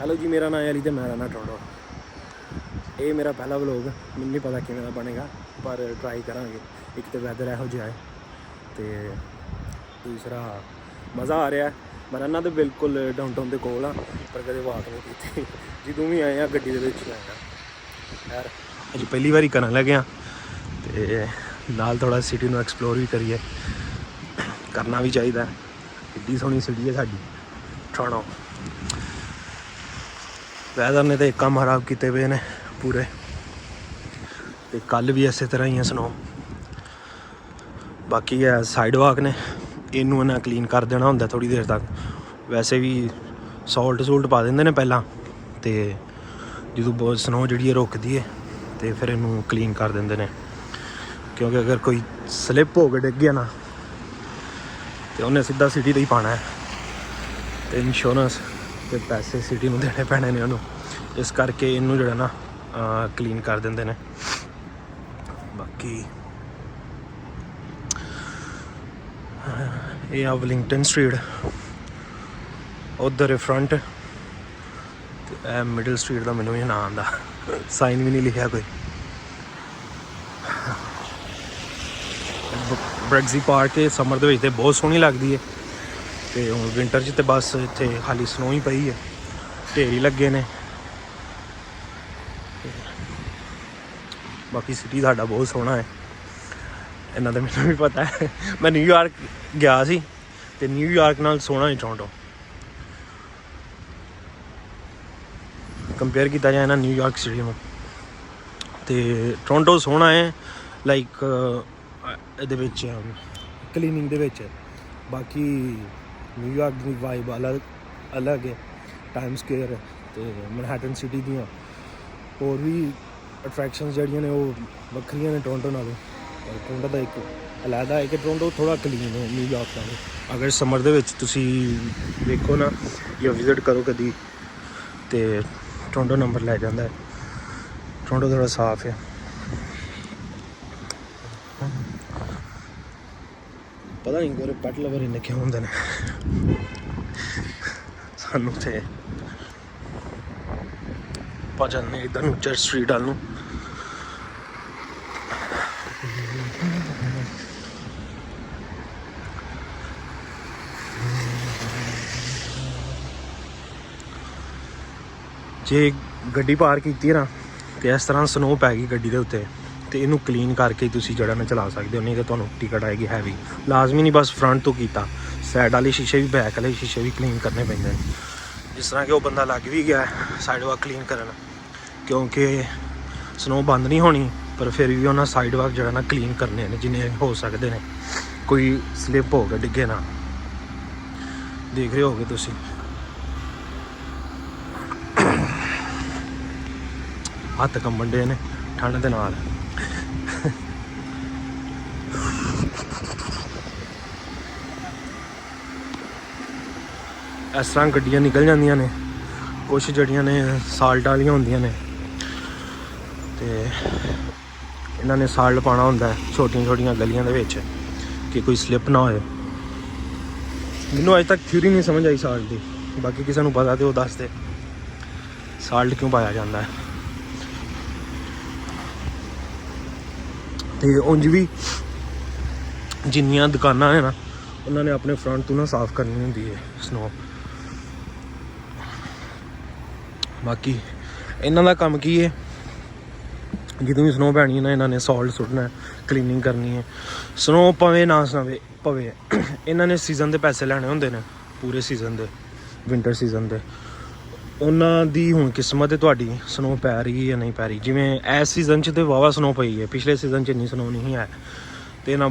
Hello ਜੀ, ਮੇਰਾ ਨਾਮ ਅਲੀ ਤੇ ਮੈਂ ਰਹਿਣਾ ਟੋਰਾਂਟੋ। ਇਹ ਮੇਰਾ ਪਹਿਲਾ ਵਲੋਗ, ਮੈਨੂੰ ਨਹੀਂ ਪਤਾ ਕਿਵੇਂ ਦਾ ਬਣੇਗਾ, ਪਰ ਟਰਾਈ ਕਰਾਂਗੇ। ਇੱਕ ਤਾਂ ਵੈਦਰ ਇਹੋ ਜਿਹਾ ਹੈ ਅਤੇ ਦੂਸਰਾ ਮਜ਼ਾ ਆ ਰਿਹਾ। ਮੈਂ ਰਹਿਣਾ ਤਾਂ ਬਿਲਕੁਲ ਡਾਊਨਟਾਊਨ ਦੇ ਕੋਲ ਆ, ਪਰ ਕਦੇ ਵਾਕ ਨਹੀਂ ਕੀਤੀ। ਜਦੋਂ ਵੀ ਆਏ ਹਾਂ ਗੱਡੀ ਦੇ ਵਿੱਚ ਹੀ ਆਇਆ ਯਾਰ। ਅੱਜ ਪਹਿਲੀ ਵਾਰੀ ਕਰਨ ਲੱਗਿਆ ਅਤੇ ਨਾਲ ਥੋੜ੍ਹਾ ਸਿਟੀ ਨੂੰ ਐਕਸਪਲੋਰ ਵੀ ਕਰੀਏ, ਕਰਨਾ ਵੀ ਚਾਹੀਦਾ। ਕਿੱਡੀ ਸੋਹਣੀ ਸਿਟੀ ਹੈ ਸਾਡੀ ਟੋਰਾਂਟੋ। ਵੈਦਰ ਨੇ ਤਾਂ ਇੱਕ ਕੰਮ ਖਰਾਬ ਕੀਤੇ ਪਏ ਨੇ ਪੂਰੇ, ਅਤੇ ਕੱਲ੍ਹ ਵੀ ਇਸੇ ਤਰ੍ਹਾਂ ਹੀ ਹੈ ਸਨੋ। ਬਾਕੀ ਹੈ ਸਾਈਡ ਵਾਕ ਨੇ, ਇਹਨੂੰ ਇਹਨਾਂ ਕਲੀਨ ਕਰ ਦੇਣਾ ਹੁੰਦਾ ਥੋੜ੍ਹੀ ਦੇਰ ਤੱਕ। ਵੈਸੇ ਵੀ ਸੋਲਟ ਪਾ ਦਿੰਦੇ ਨੇ ਪਹਿਲਾਂ, ਅਤੇ ਜਦੋਂ ਬਹੁਤ ਸਨੋ ਜਿਹੜੀ ਹੈ ਰੁਕਦੀ ਹੈ ਅਤੇ ਫਿਰ ਇਹਨੂੰ ਕਲੀਨ ਕਰ ਦਿੰਦੇ ਨੇ। ਕਿਉਂਕਿ ਅਗਰ ਕੋਈ ਸਲਿੱਪ ਹੋ ਕੇ ਡਿੱਗ ਗਿਆ ਨਾ, ਅਤੇ ਉਹਨੇ ਸਿੱਧਾ ਸਿਟੀ 'ਤੇ ਹੀ ਪਾਉਣਾ ਹੈ, ਅਤੇ ਇੰਸ਼ੋਰੈਂਸ ਅਤੇ ਪੈਸੇ ਸਿਟੀ ਨੂੰ ਦੇਣੇ ਪੈਣੇ ਨੇ ਉਹਨੂੰ। ਇਸ ਕਰਕੇ ਇਹਨੂੰ ਜਿਹੜਾ ਨਾ ਕਲੀਨ ਕਰ ਦਿੰਦੇ ਨੇ। ਬਾਕੀ ਇਹ ਆ ਵਲਿੰਗਟਨ ਸਟਰੀਟ, ਉੱਧਰ ਫਰੰਟ, ਅਤੇ ਇਹ ਮਿਡਲ ਸਟਰੀਟ ਦਾ ਮੈਨੂੰ ਵੀ ਨਾਂ ਆਉਂਦਾ, ਸਾਈਨ ਵੀ ਨਹੀਂ ਲਿਖਿਆ ਕੋਈ। ਬ੍ਰੈਗਜ਼ੀ ਪਾਰਕ ਇਹ ਸਮਰ ਦੇ ਵਿੱਚ ਤਾਂ ਬਹੁਤ ਸੋਹਣੀ ਲੱਗਦੀ ਹੈ, ਅਤੇ ਹੁਣ ਵਿੰਟਰ 'ਚ ਤਾਂ ਬਸ ਇੱਥੇ ਖਾਲੀ ਸਨੋ ਹੀ ਪਈ ਹੈ, ਢੇਰ ਹੀ ਲੱਗੇ ਨੇ। ਬਾਕੀ ਸਿਟੀ ਸਾਡਾ ਬਹੁਤ ਸੋਹਣਾ ਹੈ, ਇਹਨਾਂ ਦਾ ਮੈਨੂੰ ਵੀ ਪਤਾ ਹੈ। ਮੈਂ ਨਿਊਯਾਰਕ ਗਿਆ ਸੀ, ਅਤੇ ਨਿਊਯਾਰਕ ਨਾਲ ਸੋਹਣਾ ਹੈ ਟੋਰਾਂਟੋ। ਕੰਪੇਅਰ ਕੀਤਾ ਜਾਏ ਨਾ ਨਿਊਯਾਰਕ ਸਿਟੀ ਨੂੰ, ਅਤੇ ਟੋਰਾਂਟੋ ਸੋਹਣਾ ਹੈ ਲਾਈਕ ਇਹਦੇ ਵਿੱਚ ਕਲੀਨਿੰਗ ਦੇ ਵਿੱਚ। ਬਾਕੀ ਨਿਊਯਾਰਕ ਦੀ ਵਾਈਬ ਅਲੱਗ ਹੈ। ਟਾਈਮ ਸਕੁਏਅਰ ਅਤੇ ਮੈਨਹੈਟਨ ਸਿਟੀ ਦੀਆਂ ਹੋਰ ਵੀ ਅਟਰੈਕਸ਼ਨਸ ਜਿਹੜੀਆਂ ਨੇ ਉਹ ਵੱਖਰੀਆਂ ਨੇ ਟੋਰਾਂਟੋ ਨਾਲੋਂ। ਟੋਰਾਂਟੋ ਦਾ ਇੱਕ ਅਲੱਗਾ ਹੈ ਕਿ ਟੋਰਾਂਟੋ ਥੋੜ੍ਹਾ ਕਲੀਨ ਹੈ ਨਿਊਯਾਰਕ ਨਾਲੋਂ। ਅਗਰ ਸਮਰ ਦੇ ਵਿੱਚ ਤੁਸੀਂ ਵੇਖੋ ਨਾ ਜਾਂ ਵਿਜ਼ਿਟ ਕਰੋ ਕਦੀ, ਅਤੇ ਟੋਰਾਂਟੋ ਨੰਬਰ ਲੈ ਜਾਂਦਾ ਹੈ। ਟੋਰਾਂਟੋ ਥੋੜ੍ਹਾ ਸਾਫ਼ ਹੈ। ਪਤਾ ਨਹੀਂ gore ਪੈਟ ਲਵਰ ਇੰਨੇ ਕਿਉਂ ਹੁੰਦੇ ਨੇ ਸਾਨੂੰ। ਤੇ ਆਪਾਂ ਜਾਂਦੇ ਇੱਧਰ ਨੂੰ ਚਰਚ ਸਟਰੀਟ ਵੱਲ ਨੂੰ। ਜੇ ਗੱਡੀ ਪਾਰ ਕੀਤੀ ਨਾ, ਅਤੇ ਇਸ ਤਰ੍ਹਾਂ ਸਨੋ ਪੈ ਗਈ ਗੱਡੀ ਦੇ ਉੱਤੇ, ਅਤੇ ਇਹਨੂੰ ਕਲੀਨ ਕਰਕੇ ਤੁਸੀਂ ਜਿਹੜਾ ਨਾ ਚਲਾ ਸਕਦੇ ਹੋ। ਨਹੀਂ ਤਾਂ ਤੁਹਾਨੂੰ ਟਿਕਟ ਆਏਗੀ ਹੈਵੀ। ਲਾਜ਼ਮੀ ਨਹੀਂ ਬਸ ਫਰੰਟ ਤੋਂ ਕੀਤਾ, ਸਾਈਡ ਵਾਲੇ ਸ਼ੀਸ਼ੇ ਵੀ, ਬੈਕ ਵਾਲੇ ਸ਼ੀਸ਼ੇ ਵੀ ਕਲੀਨ ਕਰਨੇ ਪੈਂਦੇ ਨੇ। ਜਿਸ ਤਰ੍ਹਾਂ ਕਿ ਉਹ ਬੰਦਾ ਲੱਗ ਵੀ ਗਿਆ ਸਾਈਡ ਵਾਕ ਕਲੀਨ ਕਰਨ, ਕਿਉਂਕਿ ਸਨੋ ਬੰਦ ਨਹੀਂ ਹੋਣੀ, ਪਰ ਫਿਰ ਵੀ ਉਹਨਾਂ ਸਾਈਡ ਵਾਕ ਜਿਹੜਾ ਨਾ ਕਲੀਨ ਕਰਨੇ ਨੇ ਜਿੰਨੇ ਹੋ ਸਕਦੇ ਨੇ। ਕੋਈ ਸਲਿੱਪ ਹੋ ਕੇ ਡਿੱਗੇ ਨਾ। ਦੇਖ ਰਹੇ ਹੋਗੇ ਤੁਸੀਂ, ਹੱਥ ਕੰਬਣ ਡੇ ਨੇ ਠੰਡ ਦੇ ਨਾਲ। ਇਸ ਤਰ੍ਹਾਂ ਗੱਡੀਆਂ ਨਿਕਲ ਜਾਂਦੀਆਂ ਨੇ, ਕੁਛ ਜਿਹੜੀਆਂ ਨੇ ਸਾਲਟ ਵਾਲੀਆਂ ਹੁੰਦੀਆਂ ਨੇ, ਅਤੇ ਇਹਨਾਂ ਨੇ ਸਾਲਟ ਪਾਉਣਾ ਹੁੰਦਾ ਛੋਟੀਆਂ ਛੋਟੀਆਂ ਗਲੀਆਂ ਦੇ ਵਿੱਚ ਕਿ ਕੋਈ ਸਲਿੱਪ ਨਾ ਹੋਏ। ਮੈਨੂੰ ਅੱਜ ਤੱਕ ਥਿਊਰੀ ਨਹੀਂ ਸਮਝ ਆਈ ਸਾਲਟ ਦੀ। ਬਾਕੀ ਕਿਸੇ ਨੂੰ ਪਤਾ ਤਾਂ ਉਹ ਦੱਸ ਦੇ ਸਾਲਟ ਕਿਉਂ ਪਾਇਆ ਜਾਂਦਾ ਹੈ। ਅਤੇ ਉਂਝ ਵੀ ਜਿੰਨੀਆਂ ਦੁਕਾਨਾਂ ਹੈ ਨਾ, ਉਹਨਾਂ ਨੇ ਆਪਣੇ ਫਰੰਟ ਤੋਂ ਨਾ ਸਾਫ਼ ਕਰਨੀ ਹੁੰਦੀ ਹੈ ਸਨੋ। ਬਾਕੀ ਇਹਨਾਂ ਦਾ ਕੰਮ ਕੀ ਹੈ, ਜਦੋਂ ਵੀ ਸਨੋ ਪੈਣੀ ਹੈ ਨਾ, ਇਹਨਾਂ ਨੇ ਸਾਲਟ ਸੁੱਟਣਾ, ਕਲੀਨਿੰਗ ਕਰਨੀ ਹੈ। ਸਨੋ ਪਵੇ ਨਾ ਪਵੇ, ਇਹਨਾਂ ਨੇ ਸੀਜ਼ਨ ਦੇ ਪੈਸੇ ਲੈਣੇ ਹੁੰਦੇ ਨੇ, ਪੂਰੇ ਸੀਜ਼ਨ ਦੇ, ਵਿੰਟਰ ਸੀਜ਼ਨ ਦੇ। ਉਹਨਾਂ ਦੀ ਹੁਣ ਕਿਸਮਤ ਹੈ ਤੁਹਾਡੀ, ਸਨੋ ਪੈ ਰਹੀ ਜਾਂ ਨਹੀਂ ਪੈ ਰਹੀ। ਜਿਵੇਂ ਇਸ ਸੀਜ਼ਨ 'ਚ ਤਾਂ ਵਾਹਵਾ ਸਨੋ ਪਈ ਹੈ, ਪਿਛਲੇ ਸੀਜ਼ਨ 'ਚ ਇੰਨੀ ਸਨੋ ਨਹੀਂ ਹੈ, ਅਤੇ ਇਹਨਾਂ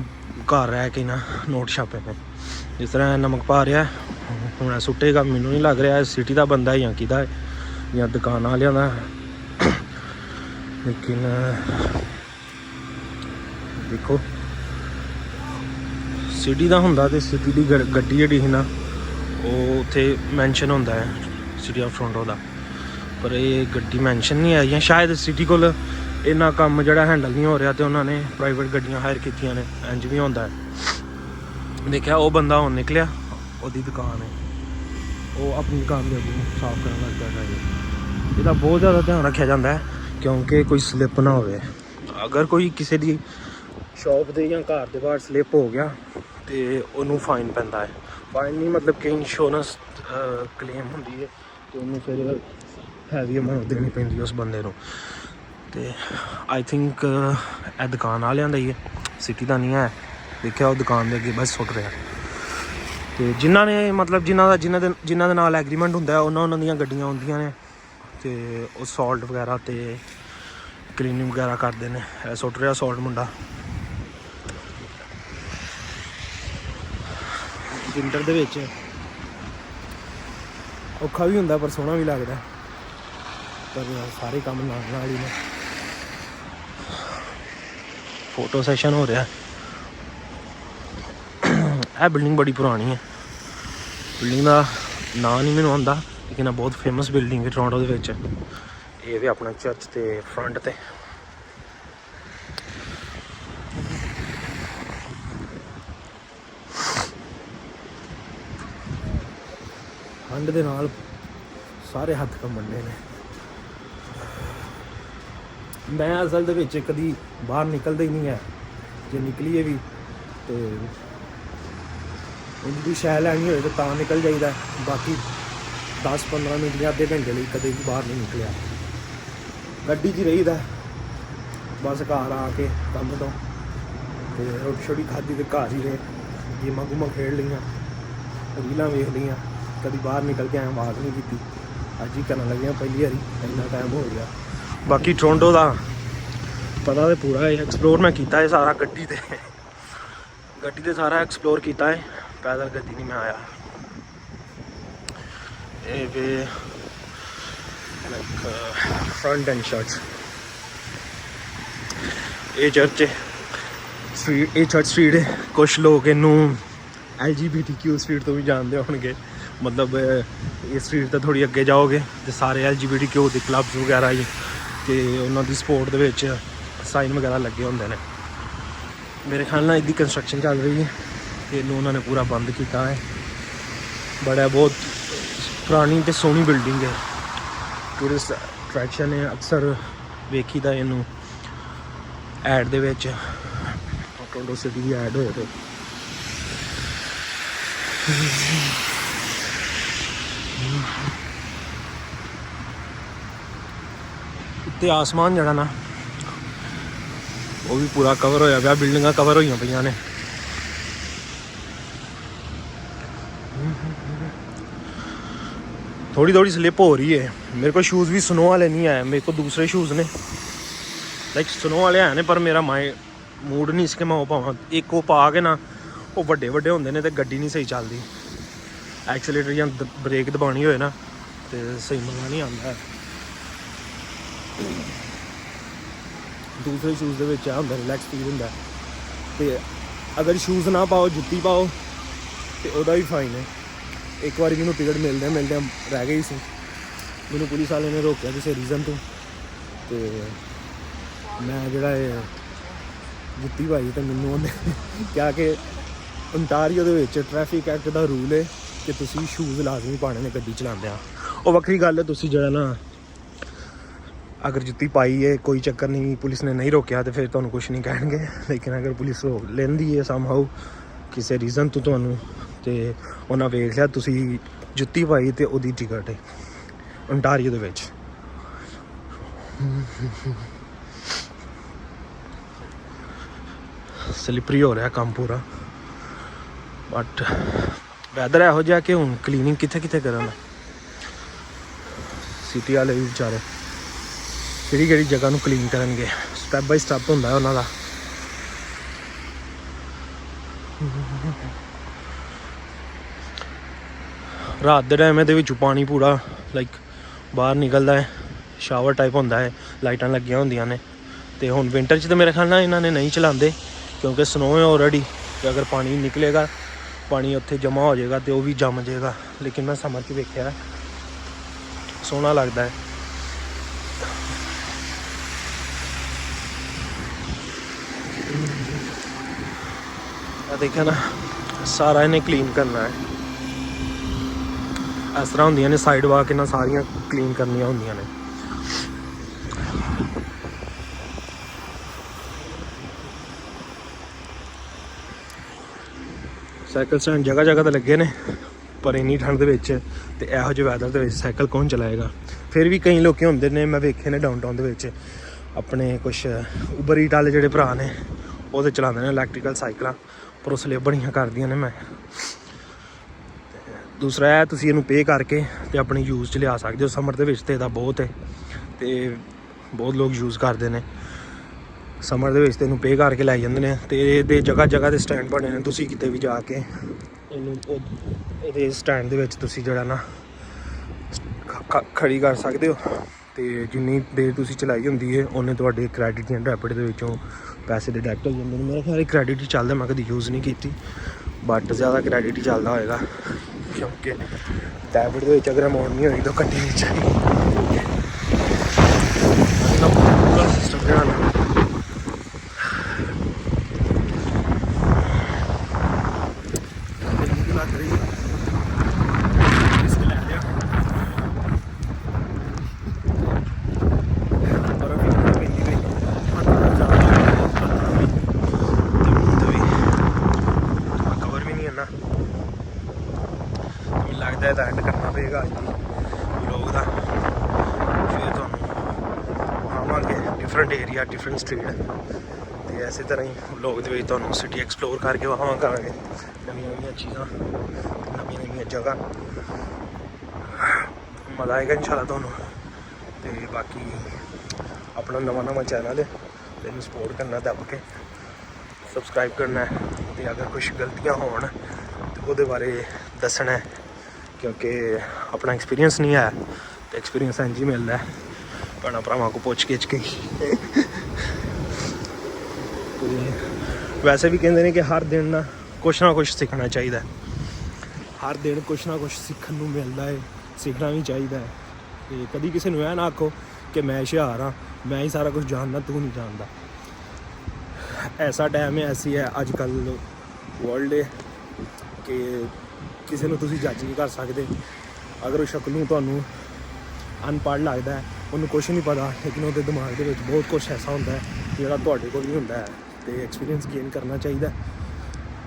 ਘਰ ਰਹਿ ਕੇ ਨਾ ਨੋਟ ਛਾਪੇ ਨੇ। ਜਿਸ ਤਰ੍ਹਾਂ ਨਮਕ ਪਾ ਰਿਹਾ, ਹੁਣ ਸੁੱਟੇਗਾ। ਮੈਨੂੰ ਨਹੀਂ ਲੱਗ ਰਿਹਾ ਸਿਟੀ ਦਾ ਬੰਦਾ ਜਾਂ ਕਿਹਦਾ ਹੈ, ਜਾਂ ਦੁਕਾਨ ਵਾਲਿਆਂ ਦਾ। ਲੇਕਿਨ ਦੇਖੋ, ਸਿਟੀ ਦਾ ਹੁੰਦਾ ਅਤੇ ਸਿਟੀ ਦੀ ਗੱਡੀ ਜਿਹੜੀ ਸੀ ਨਾ, ਉਹ ਉੱਥੇ ਮੈਨਸ਼ਨ ਹੁੰਦਾ ਹੈ ਸਿਟੀ ਆਫ ਟੋਰਾਂਟੋ ਦਾ, ਪਰ ਇਹ ਗੱਡੀ ਮੈਨਸ਼ਨ ਨਹੀਂ ਆਈ। ਜਾਂ ਸ਼ਾਇਦ ਸਿਟੀ ਕੋਲ ਇੰਨਾ ਕੰਮ ਜਿਹੜਾ ਹੈਂਡਲ ਨਹੀਂ ਹੋ ਰਿਹਾ, ਅਤੇ ਉਹਨਾਂ ਨੇ ਪ੍ਰਾਈਵੇਟ ਗੱਡੀਆਂ ਹਾਇਰ ਕੀਤੀਆਂ ਨੇ। ਇੰਝ ਵੀ ਹੁੰਦਾ ਹੈ। ਦੇਖਿਆ ਉਹ ਬੰਦਾ ਹੁਣ ਨਿਕਲਿਆ, ਉਹਦੀ ਦੁਕਾਨ ਹੈ, ਉਹ ਆਪਣੀ ਦੁਕਾਨ ਦੇ ਅੱਗੇ ਸਾਫ਼ ਕਰਨ ਲੱਗ ਗਿਆ ਹੈ। ਇਹਦਾ ਬਹੁਤ ਜ਼ਿਆਦਾ ਧਿਆਨ ਰੱਖਿਆ ਜਾਂਦਾ ਹੈ ਕਿਉਂਕਿ ਕੋਈ ਸਲਿੱਪ ਨਾ ਹੋਵੇ। ਅਗਰ ਕੋਈ ਕਿਸੇ ਦੀ ਸ਼ੌਪ ਦੇ ਜਾਂ ਘਰ ਦੇ ਬਾਹਰ ਸਲਿੱਪ ਹੋ ਗਿਆ ਤੇ ਉਹਨੂੰ ਫਾਈਨ ਪੈਂਦਾ ਹੈ। ਫਾਈਨ ਨਹੀਂ ਮਤਲਬ ਕਿ ਇੰਸ਼ੋਰੈਂਸ ਕਲੇਮ ਹੁੰਦੀ ਹੈ ਅਤੇ ਉਹਨੂੰ ਫਿਰ ਹੈਵੀ ਅਮਾਊਂਟ ਦੇਣੀ ਪੈਂਦੀ ਉਸ ਬੰਦੇ ਨੂੰ। ਅਤੇ ਆਈ ਥਿੰਕ ਇਹ ਦੁਕਾਨ ਵਾਲਿਆਂ ਦਾ ਹੀ ਹੈ, ਸਿਟੀ ਦਾ ਨਹੀਂ ਹੈ। ਦੇਖਿਆ ਉਹ ਦੁਕਾਨ ਦੇ ਅੱਗੇ ਬਸ ਸੁੱਟ ਰਿਹਾ। ਅਤੇ ਜਿਨ੍ਹਾਂ ਨੇ ਮਤਲਬ ਜਿਨ੍ਹਾਂ ਦੇ ਨਾਲ ਐਗਰੀਮੈਂਟ ਹੁੰਦਾ ਉਹਨਾਂ ਦੀਆਂ ਗੱਡੀਆਂ ਹੁੰਦੀਆਂ ਨੇ ਅਤੇ ਉਹ ਸੋਲਟ ਵਗੈਰਾ ਅਤੇ ਕਲੀਨਿੰਗ ਵਗੈਰਾ ਕਰਦੇ ਨੇ। ਇਹ ਸੁੱਟ ਰਿਹਾ ਸੋਲਟ ਮੁੰਡਾ। ਵਿੰਟਰ ਦੇ ਵਿੱਚ ਔਖਾ ਵੀ ਹੁੰਦਾ ਪਰ ਸੋਹਣਾ ਵੀ ਲੱਗਦਾ, ਪਰ ਸਾਰੇ ਕੰਮ ਨਾਲ ਹੀ ਨੇ। ਫੋਟੋ ਸੈਸ਼ਨ ਹੋ ਰਿਹਾ। ਇਹ ਬਿਲਡਿੰਗ ਬੜੀ ਪੁਰਾਣੀ ਹੈ। ਬਿਲਡਿੰਗ ਦਾ ਨਾਂ ਨਹੀਂ ਮੈਨੂੰ ਆਉਂਦਾ ਲੇਕਿਨ ਇਹ ਬਹੁਤ ਫੇਮਸ ਬਿਲਡਿੰਗ ਹੈ ਟੋਰਾਂਟੋ ਦੇ ਵਿੱਚ। ਇਹ ਵੀ ਆਪਣਾ ਚਰਚ ਦੇ ਫਰੰਟ 'ਤੇ। ਠੰਡ ਦੇ ਨਾਲ ਸਾਰੇ ਹੱਥ ਕੰਬਣੇ ਨੇ। ਮੈਂ ਅਸਲ ਦੇ ਵਿੱਚ ਕਦੀ ਬਾਹਰ ਨਿਕਲਦਾ ਹੀ ਨਹੀਂ ਹੈ, ਜੇ ਨਿਕਲੀਏ ਵੀ ਤੇ ਉਹਦੀ ਕੋਈ ਸ਼ੈ ਲੈਣੀ ਹੋਏ ਤਾਂ ਨਿਕਲ ਜਾਈਦਾ। ਬਾਕੀ 10-15 ਮਿੰਟ ਜਾਂ ਅੱਧੇ ਘੰਟੇ ਲਈ ਕਦੇ ਵੀ ਬਾਹਰ ਨਹੀਂ ਨਿਕਲਿਆ। ਗੱਡੀ 'ਚ ਹੀ ਰਹੀਦਾ ਬਸ। ਘਰ ਆ ਕੇ ਕੰਮ ਤੋਂ ਅਤੇ ਰੋਟੀ ਸ਼ੋਟੀ ਖਾਧੀ ਅਤੇ ਘਰ ਹੀ ਰਹੇ। ਗੇਮਾਂ ਗੂਮਾਂ ਖੇਡ ਲਈਆਂ, ਰੀਲਾਂ ਵੇਖ ਲਈਆਂ। ਕਦੀ ਬਾਹਰ ਨਿਕਲ ਕੇ ਆਵਾਜ਼ ਨਹੀਂ ਕੀਤੀ। ਅੱਜ ਹੀ ਕਰਨ ਲੱਗਿਆ ਪਹਿਲੀ ਵਾਰੀ, ਇੰਨਾ ਟਾਈਮ ਹੋ ਗਿਆ। ਬਾਕੀ ਟੋਰਾਂਟੋ ਦਾ ਪਤਾ ਤਾਂ ਪੂਰਾ ਹੈ। ਐਕਸਪਲੋਰ ਮੈਂ ਕੀਤਾ ਹੈ ਸਾਰਾ ਗੱਡੀ 'ਤੇ ਸਾਰਾ ਐਕਸਪਲੋਰ ਕੀਤਾ ਹੈ। ਪੈਦਲ ਗੱਡੀ ਨਹੀਂ ਮੈਂ ਆਇਆ। ਇਹ ਵੀ ਲਾਈਕ ਫਰੰਟ ਐਂਡ ਚਰਚ। ਇਹ ਚਰਚ ਸਟਰੀਟ, ਇਹ ਚਰਚ ਸਟਰੀਟ ਹੈ। ਕੁਛ ਲੋਕ ਇਹਨੂੰ LGBTQ ਸਟਰੀਟ ਤੋਂ ਵੀ ਜਾਣਦੇ ਹੋਣਗੇ। ਮਤਲਬ ਇਹ ਸਟਰੀਟ ਤੋਂ ਥੋੜ੍ਹੀ ਅੱਗੇ ਜਾਓਗੇ ਅਤੇ ਸਾਰੇ LGBTQ ਦੇ ਕਲੱਬਸ ਵਗੈਰਾ ਹੀ ਅਤੇ ਉਹਨਾਂ ਦੀ ਸਪੋਰਟ ਦੇ ਵਿੱਚ ਸਾਈਨ ਵਗੈਰਾ ਲੱਗੇ ਹੁੰਦੇ ਨੇ। ਮੇਰੇ ਖਿਆਲ ਨਾਲ ਇਹਦੀ ਕੰਸਟਰਕਸ਼ਨ ਚੱਲ ਰਹੀ ਹੈ ਅਤੇ ਇਹਨੂੰ ਉਹਨਾਂ ਨੇ ਪੂਰਾ ਬੰਦ ਕੀਤਾ ਹੈ। ਬੜਾ ਬਹੁਤ ਪੁਰਾਣੀ ਅਤੇ ਸੋਹਣੀ ਬਿਲਡਿੰਗ ਹੈ। ਟੂਰਿਸਟ ਅਟਰੈਕਸ਼ਨ ਹੈ। ਅਕਸਰ ਵੇਖੀਦਾ ਇਹਨੂੰ ਐਡ ਦੇ ਵਿੱਚ, ਟੋਰਾਂਟੋ ਸਿਟੀ ਦੀ ਐਡ ਹੋਏ ਤੇ। ਉੱਤੇ ਆਸਮਾਨ ਜਿਹੜਾ ਨਾ ਉਹ ਵੀ ਪੂਰਾ ਕਵਰ ਹੋਇਆ ਪਿਆ। ਬਿਲਡਿੰਗਾਂ ਕਵਰ ਹੋਈਆਂ ਪਈਆਂ ਨੇ। ਥੋੜ੍ਹੀ ਸਲਿੱਪ ਹੋ ਰਹੀ ਹੈ। ਮੇਰੇ ਕੋਲ ਸ਼ੂਜ਼ ਵੀ ਸਨੋ ਵਾਲੇ ਨਹੀਂ ਆਏ, ਮੇਰੇ ਕੋਲ ਦੂਸਰੇ ਸ਼ੂਜ਼ ਨੇ। ਲਾਈਕ ਸਨੋ ਵਾਲੇ ਆਏ ਨੇ ਪਰ ਮੇਰਾ ਮੂਡ ਨਹੀਂ ਸੀ ਕਿ ਮੈਂ ਉਹ ਪਾਵਾਂ। ਇੱਕ ਉਹ ਪਾ ਕੇ ਨਾ ਉਹ ਵੱਡੇ ਹੁੰਦੇ ਨੇ ਅਤੇ ਗੱਡੀ ਨਹੀਂ ਸਹੀ ਚੱਲਦੀ। ਐਕਸੀਲੇਟਰ ਜਾਂ ਬ੍ਰੇਕ ਦਬਾਉਣੀ ਹੋਏ ਨਾ ਅਤੇ ਸਹੀ ਮਜ਼ਾ ਨਹੀਂ ਆਉਂਦਾ। ਦੂਸਰੇ ਸ਼ੂਜ਼ ਦੇ ਵਿੱਚ ਆ ਹੁੰਦਾ ਰਿਲੈਕਸ ਫੀਲ ਹੁੰਦਾ। ਅਤੇ ਅਗਰ ਸ਼ੂਜ਼ ਨਾ ਪਾਓ, ਜੁੱਤੀ ਪਾਓ ਅਤੇ ਉਹਦਾ ਵੀ ਫਾਈਨ ਹੈ। ਇੱਕ ਵਾਰੀ ਮੈਨੂੰ ਟਿਕਟ ਮਿਲਦਿਆਂ ਰਹਿ ਗਈ ਸੀ। ਮੈਨੂੰ ਪੁਲਿਸ ਵਾਲੇ ਨੇ ਰੋਕਿਆ ਕਿਸੇ ਰੀਜ਼ਨ ਤੋਂ ਅਤੇ ਮੈਂ ਜਿਹੜਾ ਇਹ ਜੁੱਤੀ ਪਾਈ ਅਤੇ ਮੈਨੂੰ ਉਹਨੇ ਕਿਹਾ ਕਿ ਓਨਟਾਰੀਓ ਦੇ ਵਿੱਚ ਟ੍ਰੈਫਿਕ ਐਕਟ ਦਾ ਰੂਲ ਹੈ ਕਿ ਤੁਸੀਂ ਸ਼ੂਜ਼ ਲਾਜ਼ਮੀ ਪਾਉਣੇ ਨੇ ਗੱਡੀ ਚਲਾਉਂਦਿਆਂ। ਉਹ ਵੱਖਰੀ ਗੱਲ ਹੈ, ਤੁਸੀਂ ਜਿਹੜਾ ਨਾ ਅਗਰ ਜੁੱਤੀ ਪਾਈ ਹੈ ਕੋਈ ਚੱਕਰ ਨਹੀਂ, ਪੁਲਿਸ ਨੇ ਨਹੀਂ ਰੋਕਿਆ ਤਾਂ ਫਿਰ ਤੁਹਾਨੂੰ ਕੁਛ ਨਹੀਂ ਕਹਿਣਗੇ। ਲੇਕਿਨ ਅਗਰ ਪੁਲਿਸ ਰੋਕ ਲੈਂਦੀ ਹੈ ਸਮਹਾਊ ਕਿਸੇ ਰੀਜ਼ਨ ਤੋਂ ਤੁਹਾਨੂੰ, ਅਤੇ ਉਹਨਾਂ ਵੇਖ ਲਿਆ ਤੁਸੀਂ ਜੁੱਤੀ ਪਾਈ ਅਤੇ ਉਹਦੀ ਟਿਕਟ ਹੈ ਓਨਟਾਰੀਓ ਦੇ ਵਿੱਚ। ਸਲਿਪਰੀ ਹੋ ਰਿਹਾ ਕੰਮ ਪੂਰਾ। ਬਟ ਵੈਦਰ ਇਹੋ ਜਿਹਾ ਕਿ ਹੁਣ ਕਲੀਨਿੰਗ ਕਿੱਥੇ ਕਰਨ। ਸਿਟੀ ਵਾਲੇ ਵੀ ਵਿਚਾਰੇ ਕਿਹੜੀ ਜਗ੍ਹਾ ਨੂੰ ਕਲੀਨ ਕਰਨਗੇ। ਸਟੈਪ ਬਾਈ ਸਟੈਪ ਹੁੰਦਾ ਉਹਨਾਂ ਦਾ। ਰਾਤ ਦੇ ਟਾਈਮ ਇਹਦੇ ਵਿੱਚੋਂ ਪਾਣੀ ਪੂਰਾ ਲਾਈਕ ਬਾਹਰ ਨਿਕਲਦਾ ਹੈ। ਸ਼ਾਵਰ ਟਾਈਪ ਹੁੰਦਾ ਹੈ, ਲਾਈਟਾਂ ਲੱਗੀਆਂ ਹੁੰਦੀਆਂ ਨੇ। ਅਤੇ ਹੁਣ ਵਿੰਟਰ 'ਚ ਤਾਂ ਮੇਰੇ ਖਿਆਲ ਨਾਲ ਇਹਨਾਂ ਨੇ ਨਹੀਂ ਚਲਾਉਂਦੇ ਕਿਉਂਕਿ ਸਨੋ ਹੈ ਆਲਰੇਡੀ। ਅਤੇ ਅਗਰ ਪਾਣੀ ਨਿਕਲੇਗਾ, ਪਾਣੀ ਉੱਥੇ ਜਮ੍ਹਾਂ ਹੋ ਜਾਏਗਾ ਅਤੇ ਉਹ ਵੀ ਜੰਮ ਜਾਏਗਾ। ਲੇਕਿਨ ਮੈਂ ਸਮਰ 'ਚ ਵੇਖਿਆ, ਸੋਹਣਾ ਲੱਗਦਾ ਹੈ। ਦੇਖਿਆ ਨਾ, ਸਾਰਾ ਇਹਨੇ ਕਲੀਨ ਕਰਨਾ ਹੈ। ਇਸ ਤਰ੍ਹਾਂ ਹੁੰਦੀਆਂ ਨੇ। ਸਾਈਡ ਵਾਕ ਇਹਨਾਂ ਸਾਰੀਆਂ ਕਲੀਨ ਕਰਨੀਆਂ ਹੁੰਦੀਆਂ ਨੇ। ਸਾਈਕਲ ਸਟੈਂਡ ਜਗ੍ਹਾ ਜਗ੍ਹਾ 'ਤੇ ਲੱਗੇ ਨੇ, ਪਰ ਇੰਨੀ ਠੰਡ ਦੇ ਵਿੱਚ ਅਤੇ ਇਹੋ ਜਿਹੇ ਵੈਦਰ ਦੇ ਵਿੱਚ ਸਾਈਕਲ ਕੌਣ ਚਲਾਏਗਾ। ਫਿਰ ਵੀ ਕਈ ਲੋਕ ਹੁੰਦੇ ਨੇ, ਮੈਂ ਵੇਖੇ ਨੇ ਡਾਊਨ ਟਾਊਨ ਦੇ ਵਿੱਚ, ਆਪਣੇ ਕੁਛ ਉਬਰ ਈਟ ਵਾਲੇ ਜਿਹੜੇ ਭਰਾ ਨੇ ਉਹ ਤਾਂ ਚਲਾਉਂਦੇ ਨੇ ਇਲੈਕਟ੍ਰੀਕਲ ਸਾਈਕਲਾਂ, ਪਰ ਉਸ ਲਈ ਬੜੀਆਂ ਕਰਦੀਆਂ ਨੇ। ਮੈਂ ਦੂਸਰਾ ਇਹ ਤੁਸੀਂ ਇਹਨੂੰ ਪੇ ਕਰਕੇ ਅਤੇ ਆਪਣੀ ਯੂਜ਼ 'ਚ ਲਿਆ ਸਕਦੇ ਹੋ। ਸਮਰ ਦੇ ਵਿੱਚ ਤਾਂ ਇਹਦਾ ਬਹੁਤ ਹੈ ਅਤੇ ਬਹੁਤ ਲੋਕ ਯੂਜ਼ ਕਰਦੇ ਨੇ। ਸਮਰ ਦੇ ਵਿੱਚ ਤੇ ਇਹਨੂੰ ਪੇ ਕਰਕੇ ਲੈ ਜਾਂਦੇ ਨੇ ਅਤੇ ਇਹਦੇ ਜਗ੍ਹਾ ਜਗ੍ਹਾ 'ਤੇ ਸਟੈਂਡ ਬਣੇ ਨੇ। ਤੁਸੀਂ ਕਿਤੇ ਵੀ ਜਾ ਕੇ ਇਹਨੂੰ ਇਹਦੇ ਸਟੈਂਡ ਦੇ ਵਿੱਚ ਤੁਸੀਂ ਜਿਹੜਾ ਨਾ ਖੜੀ ਕਰ ਸਕਦੇ ਹੋ, ਅਤੇ ਜਿੰਨੀ ਦੇਰ ਤੁਸੀਂ ਚਲਾਈ ਹੁੰਦੀ ਹੈ ਉਹਨੇ ਤੁਹਾਡੇ ਕ੍ਰੈਡਿਟ ਜਾਂ ਡੈਬਿਟ ਦੇ ਵਿੱਚੋਂ ਪੈਸੇ ਡਿਡਕਟ ਹੋ ਜਾਂਦੇ ਨੇ। ਮੇਰਾ ਖਿਆਲ ਕ੍ਰੈਡਿਟ ਹੀ ਚੱਲਦਾ, ਮੈਂ ਕਦੀ ਯੂਜ਼ ਨਹੀਂ ਕੀਤੀ, ਬਟ ਜ਼ਿਆਦਾ ਕ੍ਰੈਡਿਟ ਹੀ ਚੱਲਦਾ ਹੋਏਗਾ, ਕਿਉਂਕਿ ਡੈਬਿਟ ਦੇ ਵਿੱਚ ਅਗਰ ਅਮਾਊਂਟ ਨਹੀਂ ਹੋਈ ਤਾਂ ਕੱਟੀ ਨਹੀਂ ਚਾਹੀਦੀ। ਪੂਰਾ ਸਿਸਟਮ ਜਿਹੜਾ ਨਾ ਲੱਗ ਰਹੀ ਹੈ। ਰਿਸਕ ਲੈ ਲਿਆ। ਬਰਫ਼ ਵੀ ਪੈਂਦੀ ਪਈ, ਕਵਰ ਵੀ ਨਹੀਂ ਇੰਨਾ। ਮੈਨੂੰ ਲੱਗਦਾ ਇਹਦਾ ਐਂਡ ਕਰਨਾ ਪਏਗਾ ਅੱਜ ਦੀ ਵਲੋਗ ਦਾ। ਫਿਰ ਤੁਹਾਨੂੰ ਆਵਾਂਗੇ ਡਿਫਰੈਂਟ ਏਰੀਆ, ਡਿਫਰੈਂਟ ਸਟਰੀਟ, ਅਤੇ ਇਸੇ ਤਰ੍ਹਾਂ ਹੀ ਵਲੋਗ ਦੇ ਵਿੱਚ ਤੁਹਾਨੂੰ ਸਿਟੀ ਐਕਸਪਲੋਰ ਕਰਕੇ ਵਾਹਵਾਂ ਕਰਾਂਗੇ, ਨਵੀਆਂ ਨਵੀਆਂ ਚੀਜ਼ਾਂ, ਨਵੀਆਂ ਨਵੀਆਂ ਜਗ੍ਹਾ। ਮਜ਼ਾ ਆਏਗਾ ਇਨਸ਼ਾਅੱਲਾ ਤੁਹਾਨੂੰ। ਅਤੇ ਬਾਕੀ ਆਪਣਾ ਨਵਾਂ ਚੈਨਲ ਹੈ, ਇਹਨੂੰ ਸਪੋਰਟ ਕਰਨਾ, ਦੱਬ ਕੇ ਸਬਸਕ੍ਰਾਈਬ ਕਰਨਾ, ਅਤੇ ਅਗਰ ਕੁਛ ਗਲਤੀਆਂ ਹੋਣ ਤਾਂ ਉਹਦੇ ਬਾਰੇ ਦੱਸਣਾ, ਕਿਉਂਕਿ ਆਪਣਾ ਐਕਸਪੀਰੀਅੰਸ ਨਹੀਂ ਹੈ ਅਤੇ ਐਕਸਪੀਰੀਅੰਸ ਇੰਝ ਹੀ ਮਿਲਦਾ ਭੈਣਾਂ ਭਰਾਵਾਂ ਕੋ ਪੁੱਛ ਗਿੱਛ ਕੇ। ਵੈਸੇ ਵੀ ਕਹਿੰਦੇ ਨੇ ਕਿ ਹਰ ਦਿਨ ਨਾ ਕੁਛ ਸਿੱਖਣਾ ਚਾਹੀਦਾ। ਹਰ ਦਿਨ ਕੁਛ ਨਾ ਕੁਛ ਸਿੱਖਣ ਨੂੰ ਮਿਲਦਾ ਹੈ, ਸਿੱਖਣਾ ਵੀ ਚਾਹੀਦਾ ਹੈ। ਅਤੇ ਕਦੀ ਕਿਸੇ ਨੂੰ ਇਹ ਨਾ ਆਖੋ ਕਿ ਮੈਂ ਹੁਸ਼ਿਆਰ ਹਾਂ, ਮੈਂ ਹੀ ਸਾਰਾ ਕੁਛ ਜਾਣਦਾ, ਤੂੰ ਨਹੀਂ ਜਾਣਦਾ। ਐਸਾ ਟਾਈਮ ਹੈ, ਐਸੀ ਹੈ ਅੱਜ ਕੱਲ੍ਹ ਵਰਲਡ ਹੈ ਕਿ ਕਿਸੇ ਨੂੰ ਤੁਸੀਂ ਜੱਜ ਨਹੀਂ ਕਰ ਸਕਦੇ। ਅਗਰ ਉਹ ਸ਼ਕਲ ਨੂੰ ਤੁਹਾਨੂੰ ਅਨਪੜ੍ਹ ਲੱਗਦਾ, ਉਹਨੂੰ ਕੁਛ ਨਹੀਂ ਪਤਾ, ਲੇਕਿਨ ਉਹਦੇ ਦਿਮਾਗ ਦੇ ਵਿੱਚ ਬਹੁਤ ਕੁਛ ਐਸਾ ਹੁੰਦਾ ਹੈ ਜਿਹੜਾ ਤੁਹਾਡੇ ਕੋਲ ਨਹੀਂ ਹੁੰਦਾ ਹੈ। ਅਤੇ ਐਕਸਪੀਰੀਅੰਸ ਗੇਨ ਕਰਨਾ ਚਾਹੀਦਾ,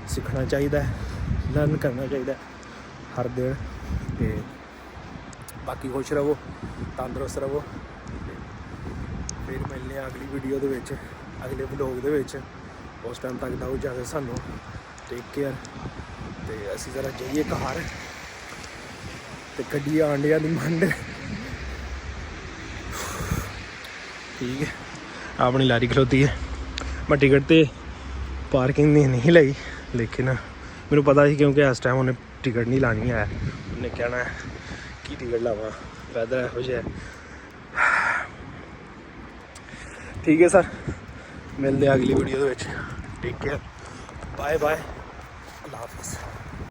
ਸਿੱਖਣਾ ਚਾਹੀਦਾ, ਲਰਨ ਕਰਨਾ ਚਾਹੀਦਾ ਹਰ ਦਿਨ। ਅਤੇ ਬਾਕੀ ਖੁਸ਼ ਰਹੋ, ਤੰਦਰੁਸਤ ਰਹੋ। ਫਿਰ ਮਿਲਦੇ ਹਾਂ ਅਗਲੀ ਵੀਡੀਓ ਦੇ ਵਿੱਚ, ਅਗਲੇ ਵਲੋਗ ਦੇ ਵਿੱਚ। ਉਸ ਟਾਈਮ ਤੱਕ ਦਿਓ ਇਜਾਜ਼ਤ ਸਾਨੂੰ। Take care. ਅਤੇ ਅਸੀਂ ਜ਼ਰਾ ਜਾਈਏ ਘਰ, ਅਤੇ ਕੱਢੀਏ ਆਂਡਿਆਂ ਦੀ ਮੰਡ। ਠੀਕ ਹੈ, ਆਪਣੀ ਲਾਰੀ ਖਲੋਤੀ ਹੈ। ਮੈਂ ਟਿਕਟ ਤਾਂ ਪਾਰਕਿੰਗ ਦੀ ਨਹੀਂ ਲਈ, ਲੇਕਿਨ ਮੈਨੂੰ ਪਤਾ ਸੀ ਕਿਉਂਕਿ ਇਸ ਟਾਈਮ ਉਹਨੇ ਟਿਕਟ ਨਹੀਂ ਲਾਣੀ ਹੈ। ਉਹਨੇ ਕਹਿਣਾ ਕੀ ਟਿਕਟ ਲਾਵਾਂ, ਵੈਦਰ ਇਹੋ ਜਿਹਾ। ਠੀਕ ਹੈ ਸਰ, ਮਿਲਦੇ ਆ ਅਗਲੀ ਵੀਡੀਓ ਦੇ ਵਿੱਚ। ਟੇਕ ਕੇਅਰ, ਬਾਏ ਬਾਏ, ਅੱਲਾ ਹਾਫਿਜ਼।